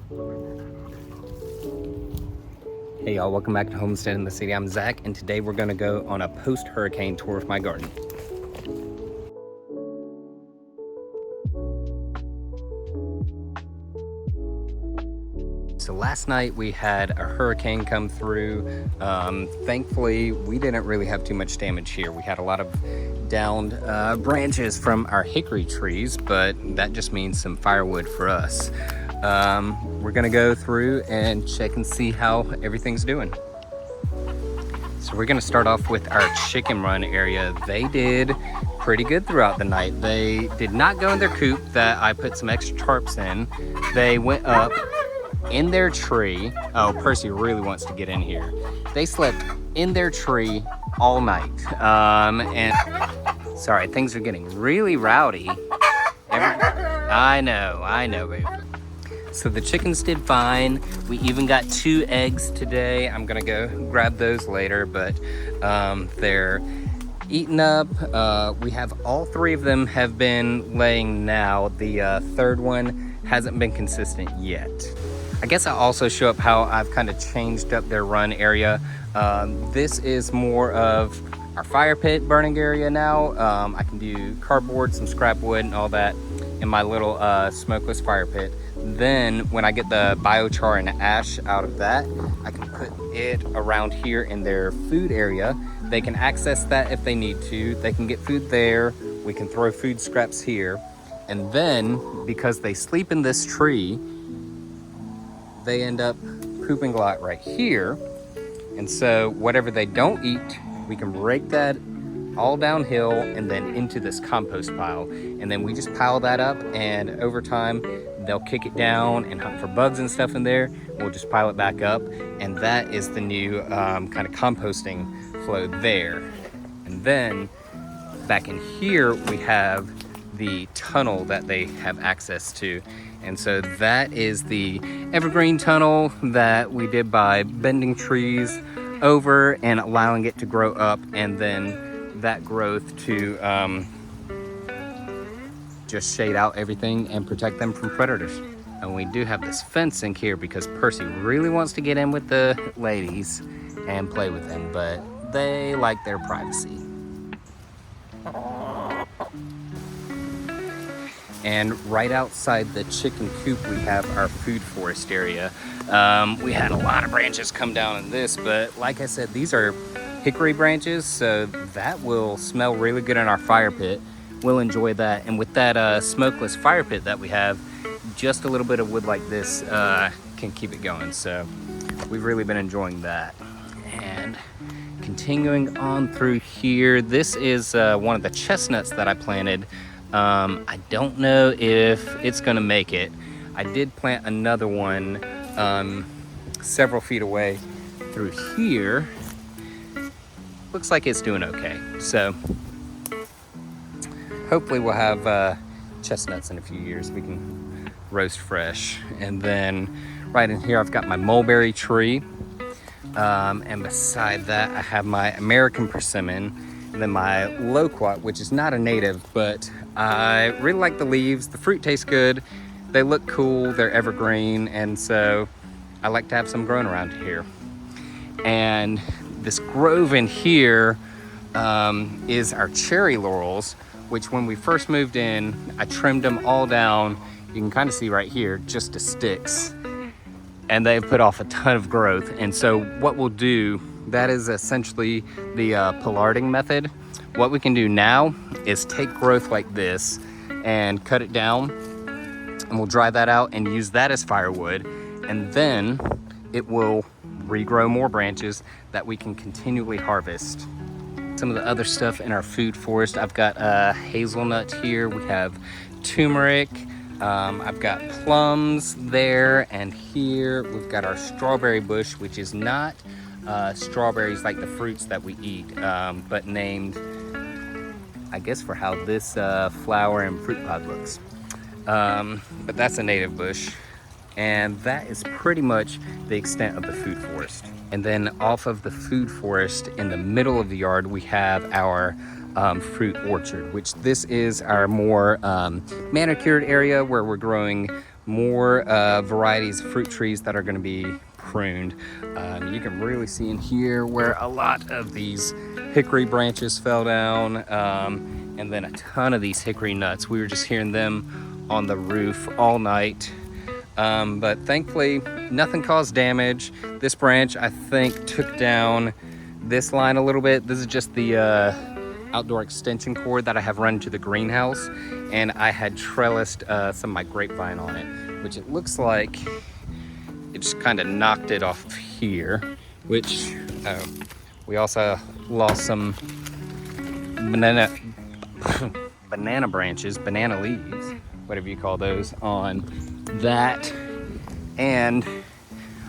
Hey y'all, welcome back to Homestead in the City. I'm Zach, and today we're gonna go on a post-hurricane tour of my garden. So last night we had a hurricane come through. Thankfully, we didn't really have too much damage here. We had a lot of downed branches from our hickory trees, but that just means some firewood for us. We're gonna go through and check and see how everything's doing. So we're gonna start off with our chicken run area. They did pretty good throughout the night. They did not go in their coop that I put some extra tarps in. They went up in their tree. Oh, Percy really wants to get in here. They slept in their tree all night. And sorry, things are getting really rowdy. I know, baby. So the chickens did fine. We even got 2 eggs today. I'm gonna go grab those later, but they're eaten up. We have all 3 of them have been laying now. The third one hasn't been consistent yet. I guess I'll also show up how I've kind of changed up their run area. This is more of our fire pit burning area now. I can do cardboard, some scrap wood and all that in my little smokeless fire pit. Then when I get the biochar and ash out of that, I can put it around here in their food area. They can access that if they need to. They can get food there. We can throw food scraps here. And then because they sleep in this tree, they end up pooping a lot right here. And so whatever they don't eat, we can rake that all downhill and then into this compost pile. And then we just pile that up, and over time, they'll kick it down and hunt for bugs and stuff in there. We'll just pile it back up. And that is the new kind of composting flow there. And then back in here, we have the tunnel that they have access to. And so that is the evergreen tunnel that we did by bending trees over and allowing it to grow up, and then that growth to just shade out everything and protect them from predators. And we do have this fencing here because Percy really wants to get in with the ladies and play with them, but they like their privacy. And right outside the chicken coop, we have our food forest area. We had a lot of branches come down in this, but like I said, these are hickory branches, so that will smell really good in our fire pit. We'll enjoy that. And with that smokeless fire pit that we have, just a little bit of wood like this can keep it going. So we've really been enjoying that. And continuing on through here, this is one of the chestnuts that I planted. I don't know if it's gonna make it. I did plant another one several feet away through here. Looks like it's doing okay. So hopefully we'll have chestnuts in a few years. We can roast fresh. And then right in here, I've got my mulberry tree. And beside that, I have my American persimmon, and then my loquat, which is not a native, but I really like the leaves. The fruit tastes good. They look cool. They're evergreen. And so I like to have some grown around here. And this grove in here is our cherry laurels, which when we first moved in, I trimmed them all down. You can kind of see right here, just to sticks. And they've put off a ton of growth. And so what we'll do, that is essentially the pollarding method. What we can do now is take growth like this and cut it down, and we'll dry that out and use that as firewood. And then it will regrow more branches that we can continually harvest. Some of the other stuff in our food forest, I've got hazelnut here. We have turmeric. I've got plums there, and here we've got our strawberry bush, which is not strawberries like the fruits that we eat, but named, I guess, for how this flower and fruit pod looks. But that's a native bush. And that is pretty much the extent of the food forest. And then off of the food forest in the middle of the yard, we have our fruit orchard, which this is our more manicured area where we're growing more varieties of fruit trees that are going to be pruned. You can really see in here where a lot of these hickory branches fell down, and then a ton of these hickory nuts. We were just hearing them on the roof all night. But thankfully, nothing caused damage. This branch, I think, took down this line a little bit. This is just the outdoor extension cord that I have run to the greenhouse, and I had trellised some of my grapevine on it, which it looks like it just kind of knocked it off here, which we also lost some banana branches, banana leaves, whatever you call those, on that and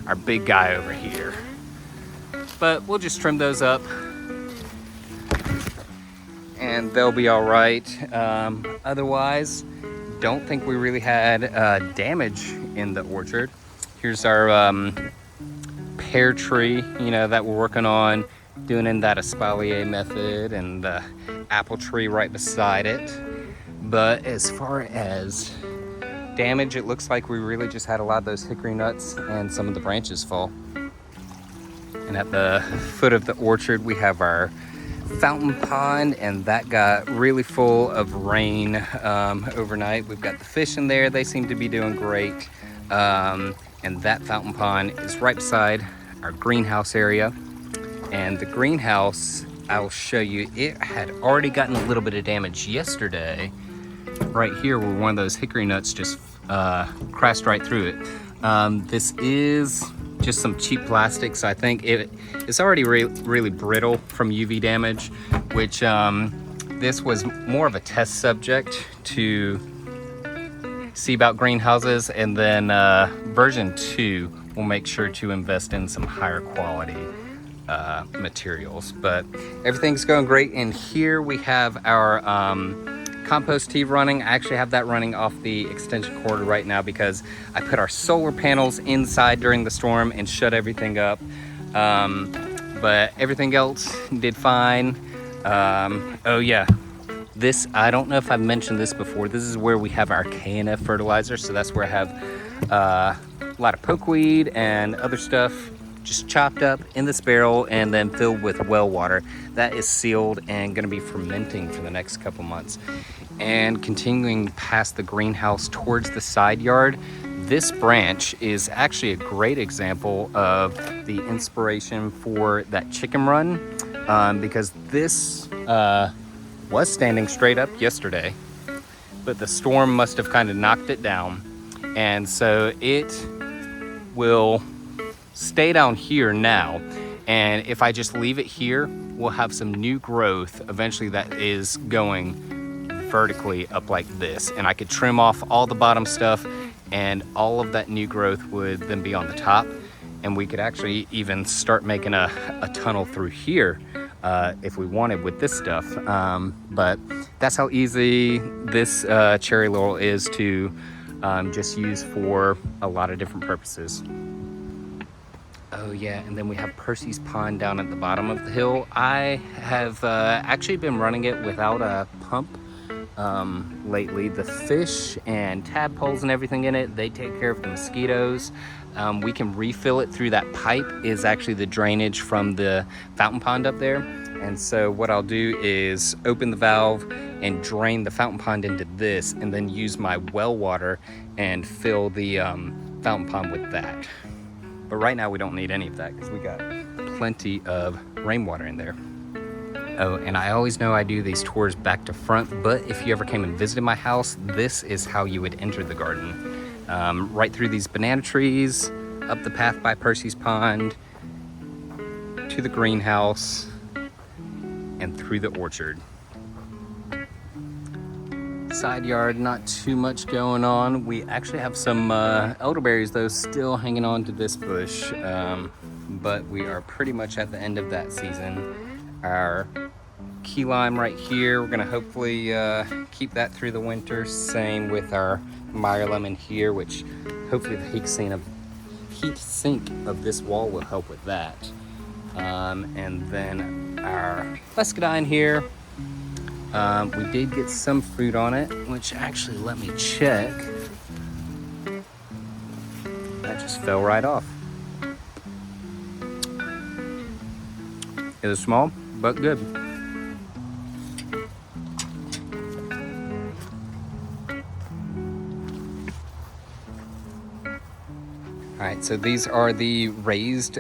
our big guy over here. But we'll just trim those up and they'll be all right. Otherwise, don't think we really had damage in the orchard. Here's our pear tree, that we're working on doing in that espalier method, and the apple tree right beside it. But as far as damage, it looks like we really just had a lot of those hickory nuts and some of the branches fall. And at the foot of the orchard, we have our fountain pond, and that got really full of rain overnight. We've got the fish in there. They seem to be doing great. And that fountain pond is right beside our greenhouse area. And the greenhouse, I'll show you, it had already gotten a little bit of damage yesterday. Right here where one of those hickory nuts just crashed right through it. This is just some cheap plastic, so I think it's already really brittle from UV damage, which this was more of a test subject to see about greenhouses, and then version 2 will make sure to invest in some higher quality materials. But everything's going great. And here we have our compost tea running. I actually have that running off the extension cord right now because I put our solar panels inside during the storm and shut everything up. But everything else did fine. Oh yeah, this, I don't know if I've mentioned this before, this is where we have our K&F fertilizer. So that's where I have a lot of pokeweed and other stuff just chopped up in this barrel and then filled with well water. That is sealed and going to be fermenting for the next couple months. And continuing past the greenhouse towards the side yard, this branch is actually a great example of the inspiration for that chicken run, because this was standing straight up yesterday, but the storm must have kind of knocked it down. And so it will stay down here now, and if I just leave it here, we'll have some new growth eventually that is going vertically up like this, and I could trim off all the bottom stuff, and all of that new growth would then be on the top, and we could actually even start making a tunnel through here if we wanted with this stuff. But that's how easy this cherry laurel is to just use for a lot of different purposes. Oh yeah, and then we have Percy's Pond down at the bottom of the hill. I have actually been running it without a pump lately. The fish and tadpoles and everything in it, they take care of the mosquitoes. We can refill it through that pipe, is actually the drainage from the fountain pond up there. And so what I'll do is open the valve and drain the fountain pond into this, and then use my well water and fill the fountain pond with that. But right now we don't need any of that because we got plenty of rainwater in there. Oh, and I always know I do these tours back to front, but if you ever came and visited my house, this is how you would enter the garden. Right through these banana trees, up the path by Percy's Pond, to the greenhouse, and through the orchard. Side yard, not too much going on. We actually have some elderberries though still hanging on to this bush, but we are pretty much at the end of that season. Our key lime right here, we're gonna hopefully keep that through the winter. Same with our Meyer lemon here, which hopefully the heat sink of this wall will help with that. And then our Muscadine here. We did get some fruit on it, which actually, let me check. just fell right off. It was small, but good. All right, so these are the raised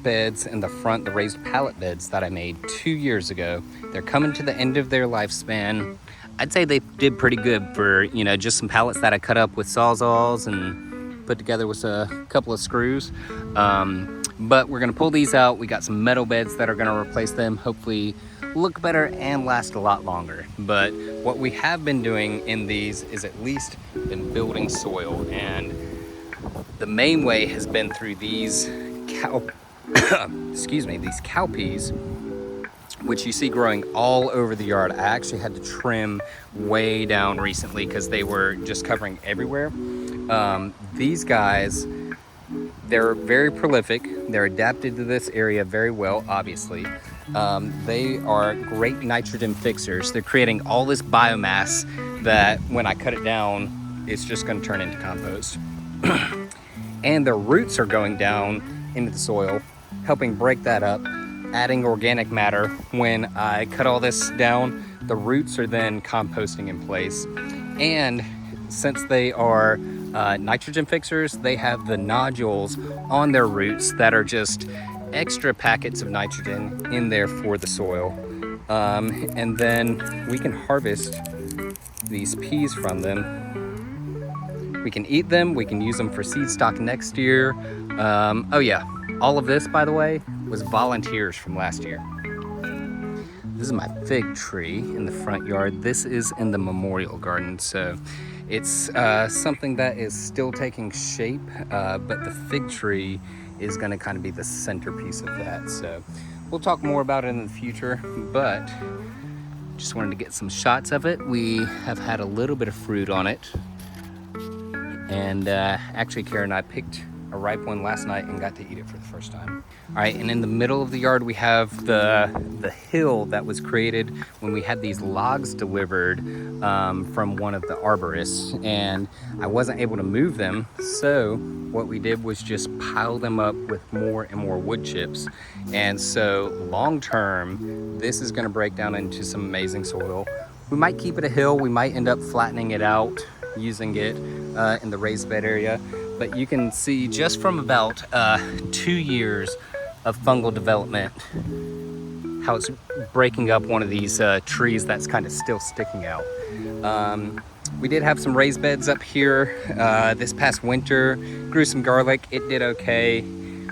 beds in the front, the raised pallet beds that I made 2 years ago. They're coming to the end of their lifespan. I'd say they did pretty good for, you know, just some pallets that I cut up with Sawzalls and put together with a couple of screws. But we're gonna pull these out. We got some metal beds that are gonna replace them, hopefully look better and last a lot longer. But what we have been doing in these is at least been building soil, and the main way has been through these these cowpeas, which you see growing all over the yard. I actually had to trim way down recently because they were just covering everywhere. These guys, they're very prolific. They're adapted to this area very well, obviously. They are great nitrogen fixers. They're creating all this biomass that when I cut it down, it's just gonna turn into compost. And their roots are going down into the soil, helping break that up, adding organic matter. When I cut all this down, the roots are then composting in place. And since they are nitrogen fixers, they have the nodules on their roots that are just extra packets of nitrogen in there for the soil. And then we can harvest these peas from them. We can eat them, we can use them for seed stock next year. Oh yeah, all of this, by the way, was volunteers from last year. This is my fig tree in the front yard. This is in the memorial garden, so it's something that is still taking shape, but the fig tree is gonna kind of be the centerpiece of that. So we'll talk more about it in the future, but just wanted to get some shots of it. We have had a little bit of fruit on it. And actually, Kara and I picked a ripe one last night and got to eat it for the first time. All right, and in the middle of the yard, we have the hill that was created when we had these logs delivered from one of the arborists, and I wasn't able to move them. So what we did was just pile them up with more and more wood chips. And so long term, this is gonna break down into some amazing soil. We might keep it a hill. We might end up flattening it out, using it in the raised bed area. But you can see just from about 2 years of fungal development how it's breaking up one of these trees that's kind of still sticking out. We did have some raised beds up here this past winter. Grew some garlic, it did okay.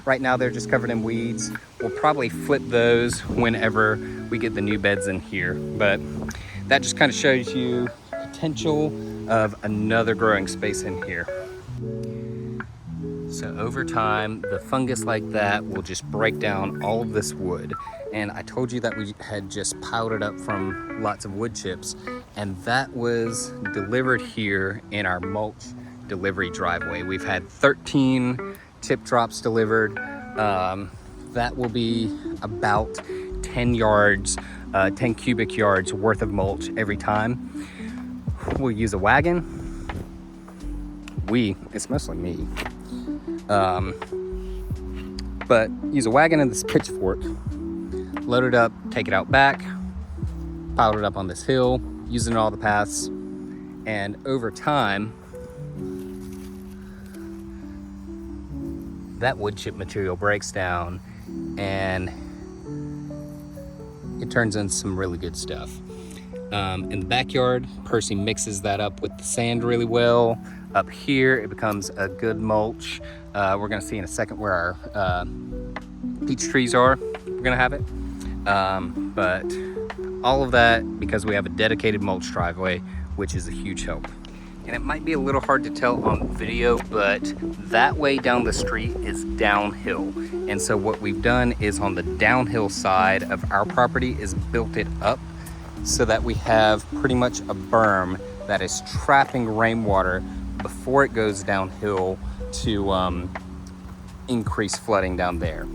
Right now they're just covered in weeds. We'll probably flip those whenever we get the new beds in here. But that just kind of shows you potential of another growing space in here. So over time, the fungus like that will just break down all of this wood. And I told you that we had just piled it up from lots of wood chips, and that was delivered here in our mulch delivery driveway. We've had 13 chip drops delivered. That will be about 10 yards, 10 cubic yards worth of mulch every time. We'll use a wagon. It's mostly me. But use a wagon and this pitchfork, load it up, take it out back, pile it up on this hill, using all the paths, and over time, that wood chip material breaks down and it turns into some really good stuff. In the backyard, Percy mixes that up with the sand really well. Up here, it becomes a good mulch. We're gonna see in a second where our peach trees are. We're gonna have it. But all of that because we have a dedicated mulch driveway, which is a huge help. And it might be a little hard to tell on video, but that way down the street is downhill. And so what we've done is on the downhill side of our property is built it up so that we have pretty much a berm that is trapping rainwater before it goes downhill to increase flooding down there.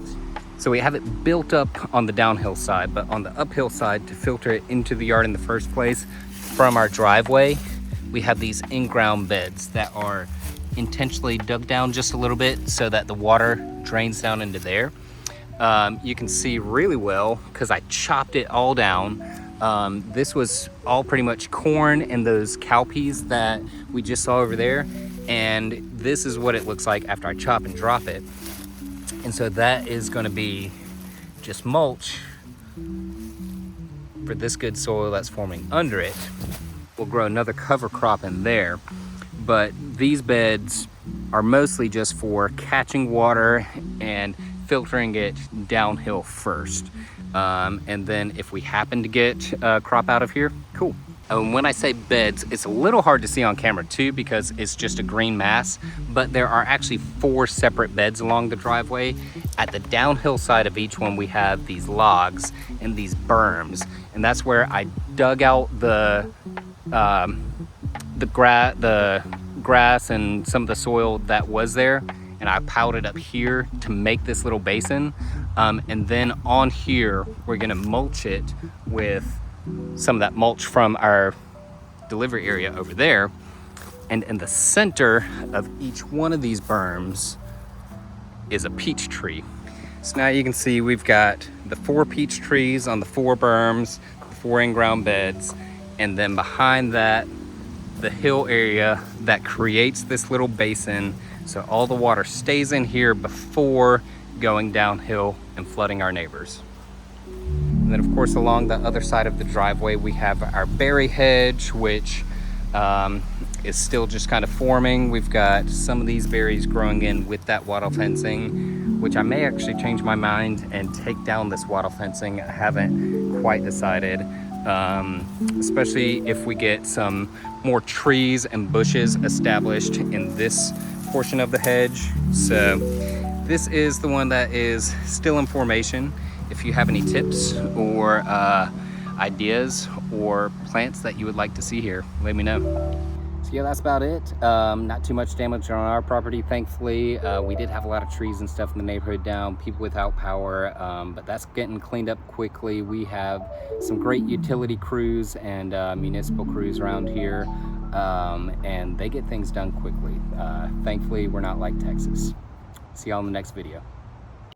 So we have it built up on the downhill side, but on the uphill side, to filter it into the yard in the first place from our driveway, we have these in-ground beds that are intentionally dug down just a little bit so that the water drains down into there. You can see really well because I chopped it all down. This was all pretty much corn and those cowpeas that we just saw over there. And this is what it looks like after I chop and drop it. And so that is going to be just mulch for this good soil that's forming under it. We'll grow another cover crop in there. But these beds are mostly just for catching water and filtering it downhill first. And then if we happen to get a crop out of here, cool. And when I say beds, it's a little hard to see on camera too because it's just a green mass, but there are actually 4 separate beds along the driveway. At the downhill side of each one, we have these logs and these berms, and that's where I dug out the grass and some of the soil that was there, and I piled it up here to make this little basin. And then on here, we're gonna mulch it with some of that mulch from our delivery area over there. And in the center of each one of these berms is a peach tree. So now you can see we've got the 4 peach trees on the 4 berms, the 4 in-ground beds, and then behind that, the hill area that creates this little basin. So all the water stays in here before going downhill and flooding our neighbors. And then of course along the other side of the driveway we have our berry hedge, which is still just kind of forming. We've got some of these berries growing in with that wattle fencing, which I may actually change my mind and take down this wattle fencing. I haven't quite decided, especially if we get some more trees and bushes established in this portion of the hedge. So this is the one that is still in formation. If you have any tips or ideas or plants that you would like to see here, let me know. So yeah, that's about it. Not too much damage on our property, thankfully. We did have a lot of trees and stuff in the neighborhood down, people without power, but that's getting cleaned up quickly. We have some great utility crews and municipal crews around here, and they get things done quickly. Thankfully, we're not like Texas. See y'all in the next video.